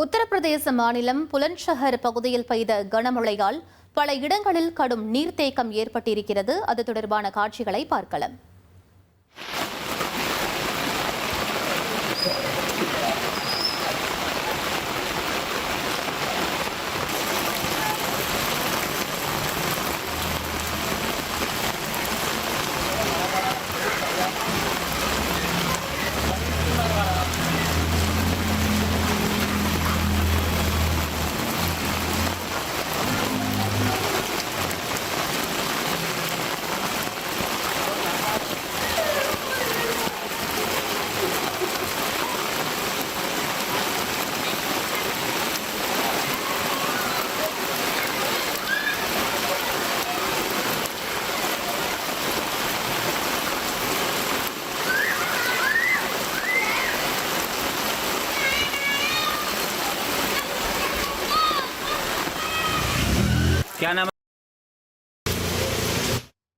உத்தரப்பிரதேச மாநிலம் புலன்ஷஹர் பகுதியில் பெய்த கனமழையால் பல இடங்களில் கடும் நீர்த்தேக்கம் ஏற்பட்டிருக்கிறது. அது தொடர்பான காட்சிகளை பார்க்கலாம்.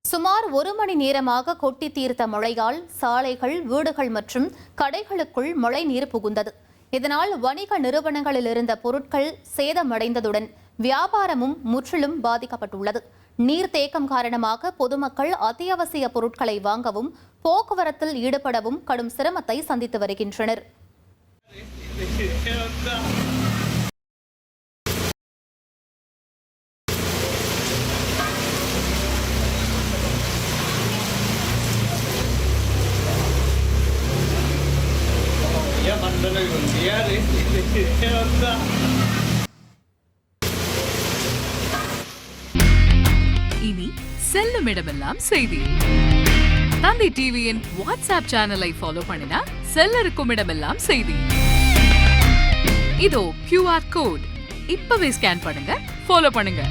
சுமார் 1 மணி நேரமாக கொட்டி தீர்த்த மழையால் சாலைகள், வீடுகள் மற்றும் கடைகளுக்குள் மழை நீர் புகுந்தது. இதனால் வணிக நிறுவனங்களில் இருந்த பொருட்கள் சேதமடைந்ததுடன் வியாபாரமும் முற்றிலும் பாதிக்கப்பட்டுள்ளது. நீர்த்தேக்கம் காரணமாக பொதுமக்கள் அத்தியாவசிய பொருட்களை வாங்கவும் போக்குவரத்தில் ஈடுபடவும் கடும் சிரமத்தை சந்தித்து வருகின்றனர். இனி செல்லும் இடமெல்லாம் செய்தி. தந்தை டிவியின் வாட்ஸ்அப் சேனலை ஃபாலோ பண்ணினா செல்ல இருக்கும் இடமெல்லாம் செய்தி. இதோ QR கோட் இப்பவே ஸ்கேன் பண்ணுங்க, ஃபாலோ பண்ணுங்க.